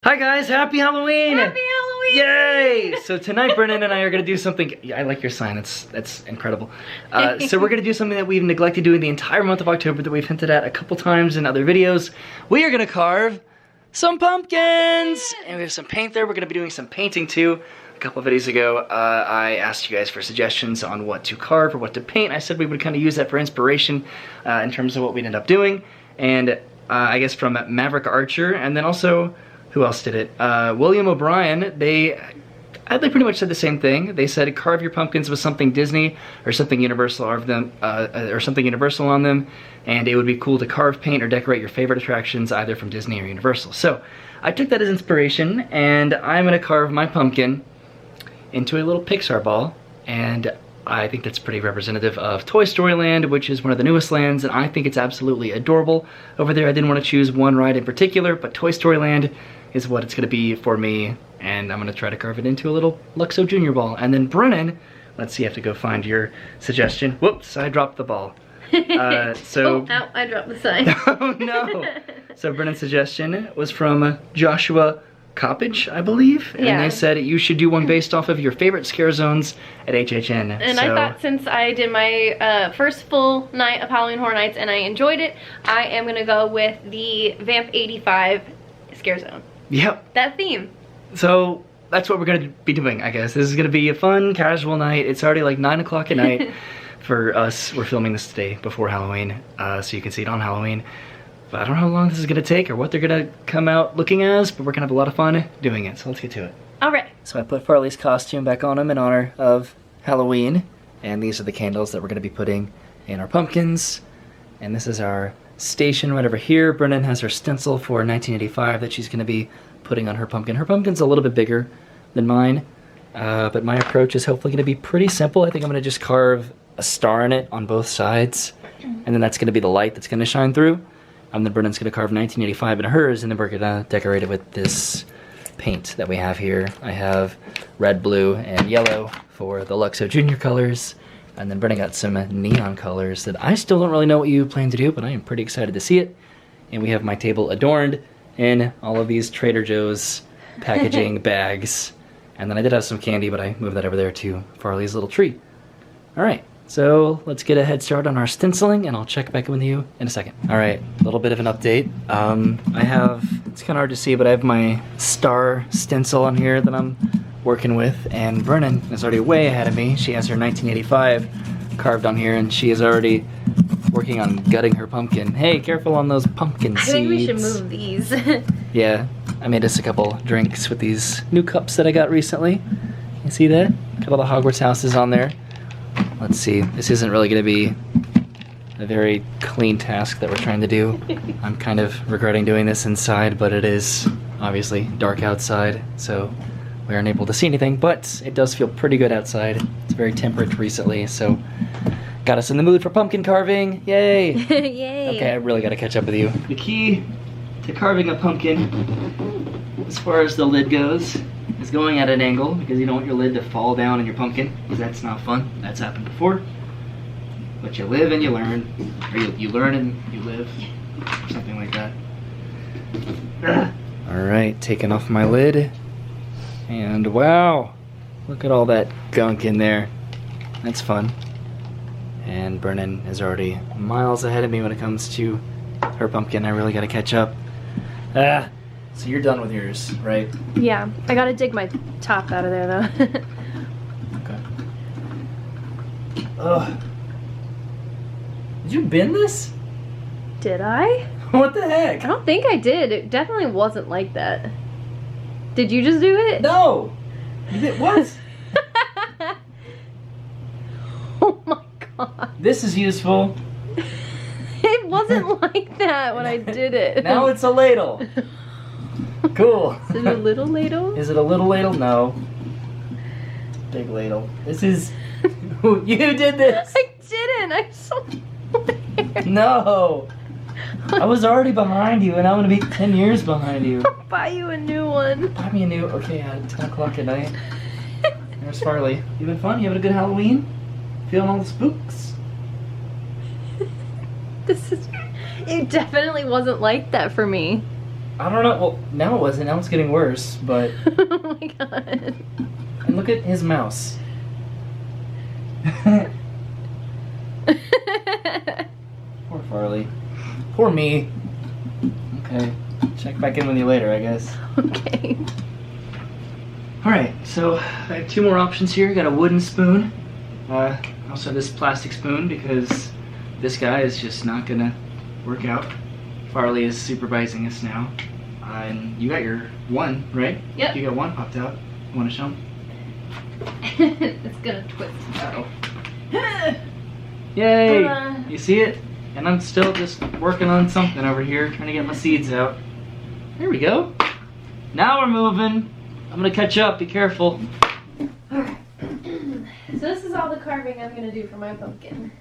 Hi guys, happy Halloween! Happy Halloween! Yay! So tonight Brennan and I are gonna do something. Yeah, I like your sign, that's incredible. So we're gonna do something that we've neglected doing the entire month of October that we've hinted at a couple times in other videos. We are gonna carve some pumpkins! And we have some paint there. We're gonna be doing some painting too. A couple videos ago, I asked you guys for suggestions on what to carve or what to paint. I said we would kind of use that for inspiration in terms of what we'd end up doing. And I guess from Maverick Archer, and then also, who else did it? William O'Brien, they pretty much said the same thing. They said carve your pumpkins with something Disney or something Universal on them, and it would be cool to carve, paint, or decorate your favorite attractions either from Disney or Universal. So I took that as inspiration, and I'm gonna carve my pumpkin into a little Pixar ball, and I think that's pretty representative of Toy Story Land, which is one of the newest lands, and I think it's absolutely adorable. Over there, I didn't want to choose one ride in particular, but Toy Story Land is what it's going to be for me, and I'm going to try to carve it into a little Luxo Junior ball. And then Brennan, let's see, I have to go find your suggestion. Whoops, I dropped the ball. Oh, I dropped the sign. Oh no! So Brennan's suggestion was from Joshua Coppage, I believe, and they said you should do one based off of your favorite scare zones at HHN. And so I thought, since I did my first full night of Halloween Horror Nights and I enjoyed it, I am gonna go with the Vamp 85 scare zone. Yep. That theme. So that's what we're gonna be doing, I guess. This is gonna be a fun, casual night. It's already like 9 o'clock at night for us. We're filming this today before Halloween, so you can see it on Halloween. But I don't know how long this is gonna take or what they're gonna come out looking as, but we're gonna have a lot of fun doing it, so let's get to it. Alright. So I put Farley's costume back on him in honor of Halloween, and these are the candles that we're gonna be putting in our pumpkins. And this is our station right over here. Brennan has her stencil for 1985 that she's gonna be putting on her pumpkin. Her pumpkin's a little bit bigger than mine, but my approach is hopefully gonna be pretty simple. I think I'm gonna just carve a star in it on both sides, and then that's gonna be the light that's gonna shine through. And then Brennan's gonna carve 1985 in hers, and then we're gonna decorate it with this paint that we have here. I have red, blue, and yellow for the Luxo Junior colors. And then Brennan got some neon colors that I still don't really know what you plan to do, but I am pretty excited to see it. And we have my table adorned in all of these Trader Joe's packaging bags. And then I did have some candy, but I moved that over there to Farley's little tree. All right. So let's get a head start on our stenciling, and I'll check back in with you in a second. All right, a little bit of an update. I have, it's kind of hard to see, but I have my star stencil on here that I'm working with, and Brennan is already way ahead of me. She has her 1985 carved on here, and she is already working on gutting her pumpkin. Hey, careful on those pumpkin seeds. I think we should move these. Yeah, I made us a couple drinks with these new cups that I got recently. You see that? A couple of the Hogwarts houses on there. Let's see, this isn't really going to be a very clean task that we're trying to do. I'm kind of regretting doing this inside, but it is obviously dark outside, so we aren't able to see anything, but it does feel pretty good outside. It's very temperate recently, so got us in the mood for pumpkin carving. Yay! Yay! Okay, I really got to catch up with you. The key to carving a pumpkin, as far as the lid goes, is going at an angle, because you don't want your lid to fall down in your pumpkin, because that's not fun. That's happened before. But you live and you learn, or you learn and you live, or something like that. Alright, taking off my lid, and wow, look at all that gunk in there. That's fun. And Brennan is already miles ahead of me when it comes to her pumpkin. I really gotta catch up. So you're done with yours, right? Yeah, I gotta dig my top out of there though. Okay. Ugh. Did you bin this? Did I? What the heck? I don't think I did. It definitely wasn't like that. Did you just do it? No! You did what? Oh my god. This is useful. It wasn't like that when I did it. Now it's a ladle. Cool. Is it a little ladle? Is it a little ladle? No. Big ladle. This is... You did this! I didn't! I saw. No! I was already behind you, and I'm gonna be 10 years behind you. I'll buy you a new one. Buy me a new... Okay, at 10 o'clock at night. There's Farley. You having fun? You having a good Halloween? Feeling all the spooks? This is... It definitely wasn't like that for me. I don't know. Well, now it wasn't. Now it's getting worse. But Oh my god. and look at his mouse. Poor Farley. Poor me. Okay. Check back in with you later, I guess. Okay. Alright, so I have two more options here. Got a wooden spoon. Also this plastic spoon because this guy is just not gonna work out. Farley is supervising us now. And you got your one, right? Yep. You got one popped out. You wanna show him? It's gonna twist. Uh-oh. Yay! Ta-da. You see it? And I'm still just working on something over here, trying to get my seeds out. There we go. Now we're moving. I'm gonna catch up, be careful. Alright. So this is all the carving I'm gonna do for my pumpkin.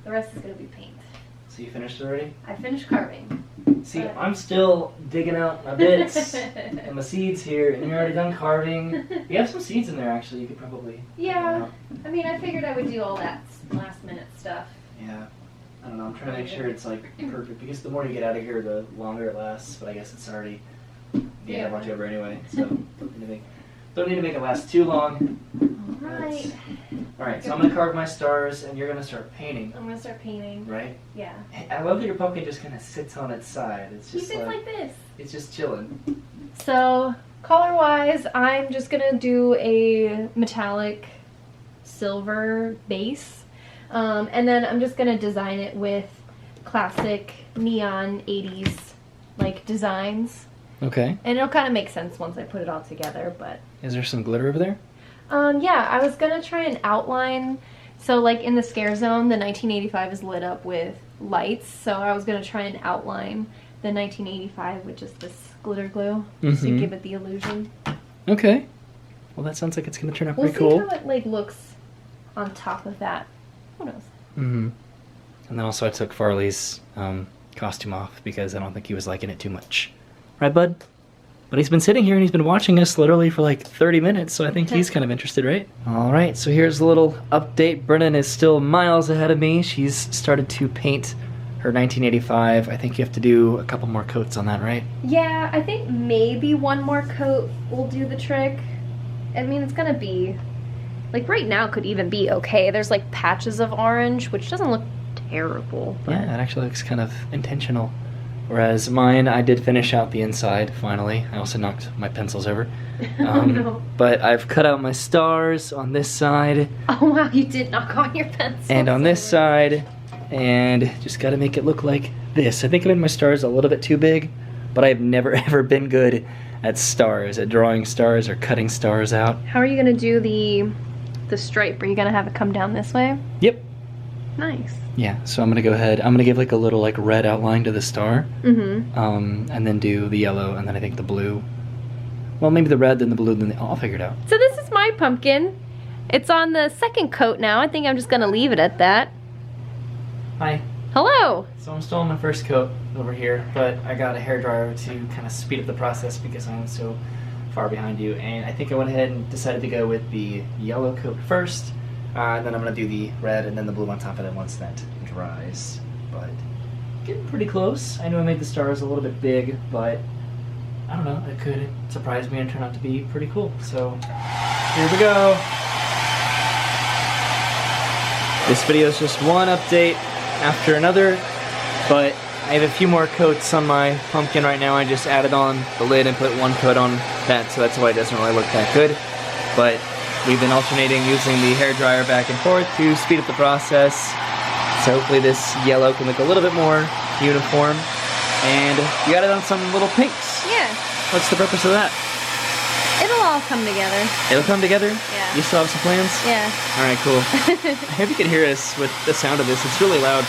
The rest is gonna be paint. So you finished already? I finished carving. See, I'm still digging out my bits and my seeds here, and you're already done carving. You have some seeds in there, actually. You could probably... Yeah. I mean, I figured I would do all that last minute stuff. Yeah. I don't know. I'm trying to make sure it's, like, perfect, because the more you get out of here, the longer it lasts. But I guess it's already the end of October anyway, so don't need to make it last too long. Alright. Alright, so I'm going to carve my stars, and you're going to start painting. I'm gonna start painting. Right? Yeah. I love that your pumpkin just kind of sits on its side. It's just Keep it like this. It's just chilling. So, color-wise, I'm just gonna do a metallic silver base. And then I'm just gonna design it with classic neon 80s like designs. Okay. And it'll kind of make sense once I put it all together, but... Is there some glitter over there? Yeah, I was gonna try and outline. So like in the scare zone, the 1985 is lit up with lights. So I was gonna try and outline the 1985 with just this glitter glue, just to give it the illusion. Okay. Well, that sounds like it's gonna turn out We'll pretty cool. see how it like looks on top of that. Who knows? Mm-hmm. And then also I took Farley's costume off because I don't think he was liking it too much. Right, bud? But he's been sitting here and he's been watching us literally for like 30 minutes, so I think he's kind of interested, right? All right, so here's a little update. Brennan is still miles ahead of me. She's started to paint her 1985. I think you have to do a couple more coats on that, right? Yeah, I think maybe one more coat will do the trick. I mean, it's gonna be... Like, right now could even be okay. There's, like, patches of orange, which doesn't look terrible. But... Yeah, it actually looks kind of intentional. Whereas mine, I did finish out the inside, finally. I also knocked my pencils over. No. But I've cut out my stars on this side. Oh, wow, you did knock on your pencils. And on this side. And just gotta make it look like this. I think I made my stars a little bit too big, but I've never ever been good at stars, at drawing stars or cutting stars out. How are you gonna do the stripe? Are you gonna have it come down this way? Yep. Nice. Yeah, so I'm gonna go ahead. I'm gonna give like a little like red outline to the star. Mm-hmm. And then do the yellow, and then I think the blue. Well, maybe the red, then the blue, then I'll figure it out. So this is my pumpkin. It's on the second coat now. I think I'm just gonna leave it at that. Hi. Hello. So I'm still on my first coat over here, but I got a hairdryer to kind of speed up the process because I'm so far behind you. And I think I went ahead and decided to go with the yellow coat first, and then I'm gonna do the red and then the blue on top of it once that dries. But getting pretty close. I know I made the stars a little bit big, but I don't know, it could surprise me and turn out to be pretty cool. So here we go. This video is just one update after another, but I have a few more coats on my pumpkin right now. I just added on the lid and put one coat on that, so that's why it doesn't really look that good. But we've been alternating using the hairdryer back and forth to speed up the process. So hopefully this yellow can look a little bit more uniform. And you added on some little pinks. Yeah. What's the purpose of that? It'll all come together. It'll come together? Yeah. You still have some plans? Yeah. Alright, cool. I hope you can hear us with the sound of this. It's really loud.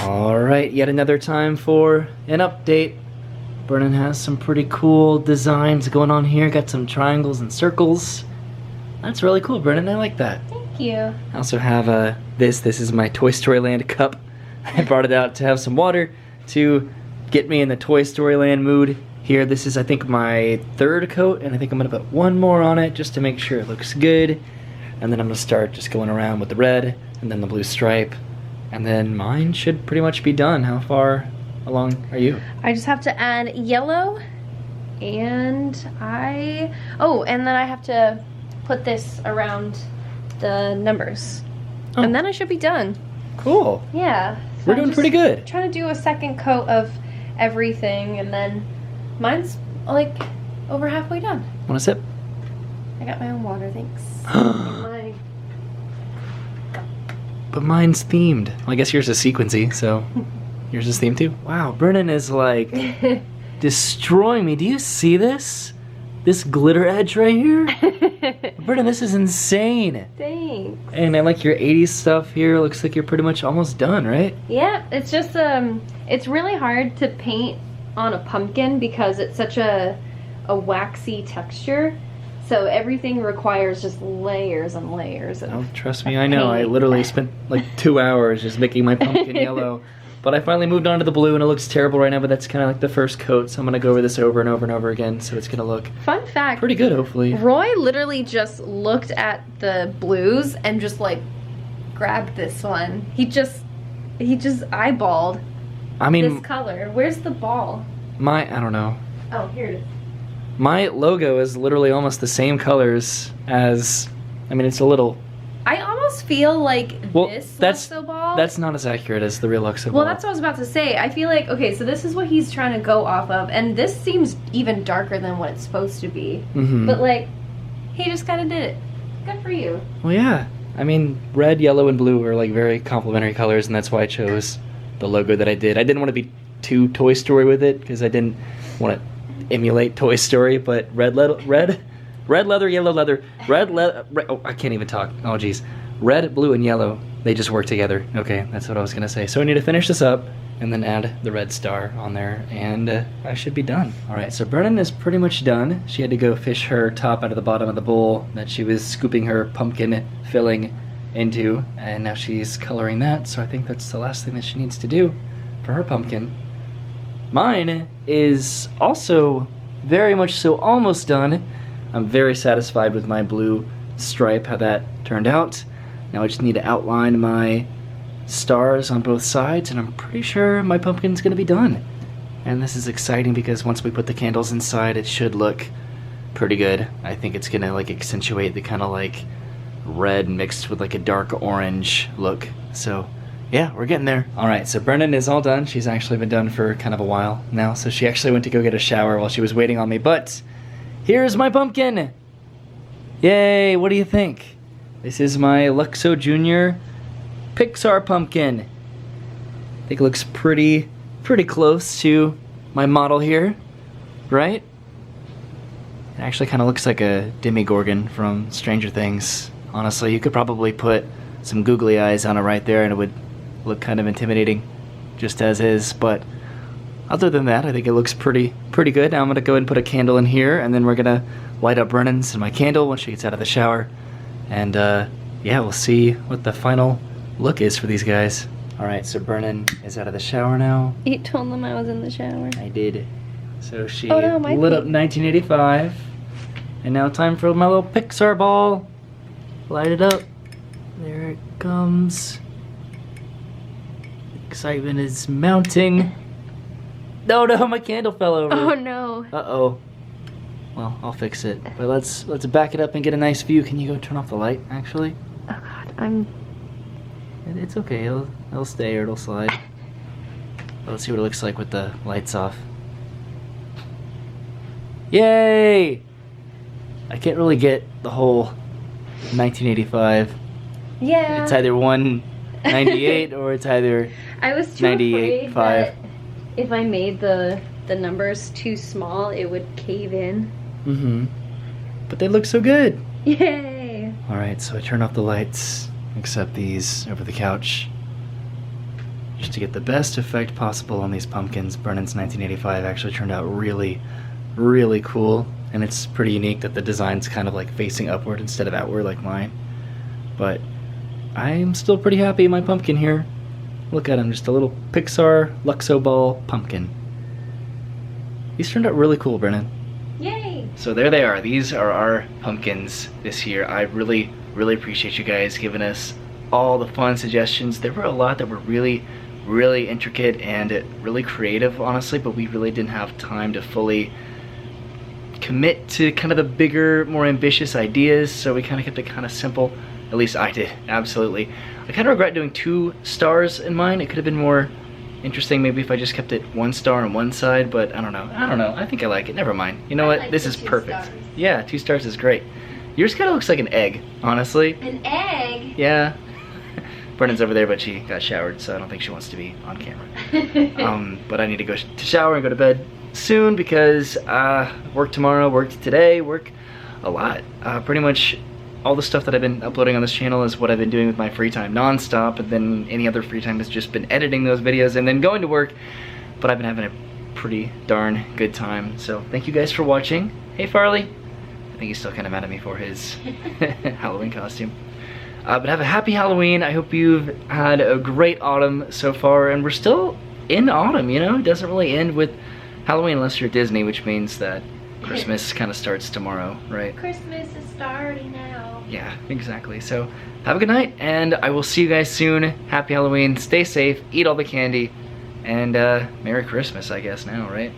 Alright, yet another time for an update. Brennan has some pretty cool designs going on here. Got some triangles and circles. That's really cool, Brennan. I like that. Thank you. I also have this. This is my Toy Story Land cup. I brought it out to have some water to get me in the Toy Story Land mood. Here, this is, I think, my third coat, and I think I'm going to put one more on it just to make sure it looks good. And then I'm going to start just going around with the red, and then the blue stripe. And then mine should pretty much be done. How far along are you? I just have to add yellow and and then I have to put this around the numbers. Oh. And then I should be done. Cool. Yeah. So We're doing pretty good. Trying to do a second coat of everything, and then mine's like over halfway done. Want a sip? I got my own water, thanks. My... But mine's themed. Well, I guess yours is sequency, so yours is themed too. Wow, Brennan is like destroying me. Do you see this? This glitter edge right here? Brennan, this is insane. Thanks. And I like your 80s stuff here. Looks like you're pretty much almost done, right? Yeah, it's just it's really hard to paint on a pumpkin because it's such a waxy texture. So everything requires just layers and layers of Oh, trust me, I know. I paint. literally spent like 2 hours just making my pumpkin yellow. But I finally moved on to the blue, and it looks terrible right now, but that's kind of like the first coat, so I'm going to go over this over and over and over again, so it's going to look Fun fact. pretty good, hopefully. Roy literally just looked at the blues and just like grabbed this one. He just eyeballed I mean, this color. Where's the ball? I don't know. Oh, here it is. My logo is literally almost the same colors as, I mean, it's a little, I almost feel like well, this that's Luxo ball. That's not as accurate as the real Luxo ball. Well, that's what I was about to say. I feel like, okay, so this is what he's trying to go off of, and this seems even darker than what it's supposed to be. Mm-hmm. But like, he just kind of did it. Good for you. Well, yeah. I mean, red, yellow, and blue are like very complementary colors, and that's why I chose the logo that I did. I didn't want to be too Toy Story with it because I didn't want to emulate Toy Story. But red leather, yellow leather, oh, I can't even talk. Oh, geez. Red, blue, and yellow. They just work together. Okay, that's what I was gonna say. So I need to finish this up and then add the red star on there, and I should be done. All right, so Brennan is pretty much done. She had to go fish her top out of the bottom of the bowl that she was scooping her pumpkin filling into, and now she's coloring that, so I think that's the last thing that she needs to do for her pumpkin. Mine is also very much so almost done. I'm very satisfied with my blue stripe, how that turned out. Now I just need to outline my stars on both sides, and I'm pretty sure my pumpkin's gonna be done. And this is exciting because once we put the candles inside, it should look pretty good. I think it's gonna like accentuate the kind of like red mixed with like a dark orange look. So yeah, we're getting there. All right, so Brennan is all done. She's actually been done for kind of a while now, so she actually went to go get a shower while she was waiting on me, but here's my pumpkin. Yay, what do you think? This is my Luxo Jr. Pixar pumpkin. I think it looks pretty close to my model here, right? It actually kind of looks like a Demogorgon from Stranger Things. Honestly, you could probably put some googly eyes on it right there and it would look kind of intimidating just as is, but other than that, I think it looks pretty good. Now I'm gonna go ahead and put a candle in here, and then we're gonna light up Brennan's and my candle when she gets out of the shower. And yeah, we'll see what the final look is for these guys. All right, so Brennan is out of the shower now. You told them I was in the shower. I did. So she Oh, no, my lit up feet. 1985. And now time for my little Pixar ball. Light it up. There it comes. Excitement is mounting. No, my candle fell over. Oh no. Uh-oh. Well, I'll fix it. But let's back it up and get a nice view. Can you go turn off the light, actually? Oh god, It's okay. It'll stay or it'll slide. Let's see what it looks like with the lights off. Yay! I can't really get the whole 1985. yeah. It's either 198 or it's either I was too 98.5. afraid that if I made the numbers too small, it would cave in. Mm-hmm. But they look so good. Yay! Alright, so I turn off the lights, except these over the couch. Just to get the best effect possible on these pumpkins. Brennan's 1985 actually turned out really cool. And it's pretty unique that the design's kind of like facing upward instead of outward like mine. But I'm still pretty happy in my pumpkin here. Look at him, just a little Pixar Luxo Ball pumpkin. These turned out really cool, Brennan. Yay! So there they are. These are our pumpkins this year. I really appreciate you guys giving us all the fun suggestions. There were a lot that were really really intricate and really creative, honestly, but we really didn't have time to fully commit to kind of the bigger, more ambitious ideas, so we kind of kept it kind of simple. At least I did, absolutely. I kind of regret doing 2 stars in mine. It could have been more interesting maybe if I just kept it 1 star on one side, but I don't know. I think I like it. Never mind. You know what? Like this the is 2 perfect. stars. Yeah, 2 stars is great. Yours kind of looks like an egg, honestly. An egg? Yeah. Brennan's over there, but she got showered, so I don't think she wants to be on camera. But I need to go to shower and go to bed soon because work tomorrow, work today, work a lot. Pretty much all the stuff that I've been uploading on this channel is what I've been doing with my free time nonstop, and then any other free time has just been editing those videos and then going to work. But I've been having a pretty darn good time, so thank you guys for watching. Hey Farley. I think he's still kind of mad at me for his Halloween costume. But have a happy Halloween. I hope you've had a great autumn so far, and we're still in autumn, you know? It doesn't really end with Halloween unless you're Disney, which means that Christmas kind of starts tomorrow, right? Christmas is starting now. Yeah, exactly. So have a good night, and I will see you guys soon. Happy Halloween, stay safe, eat all the candy, and Merry Christmas, I guess now, right?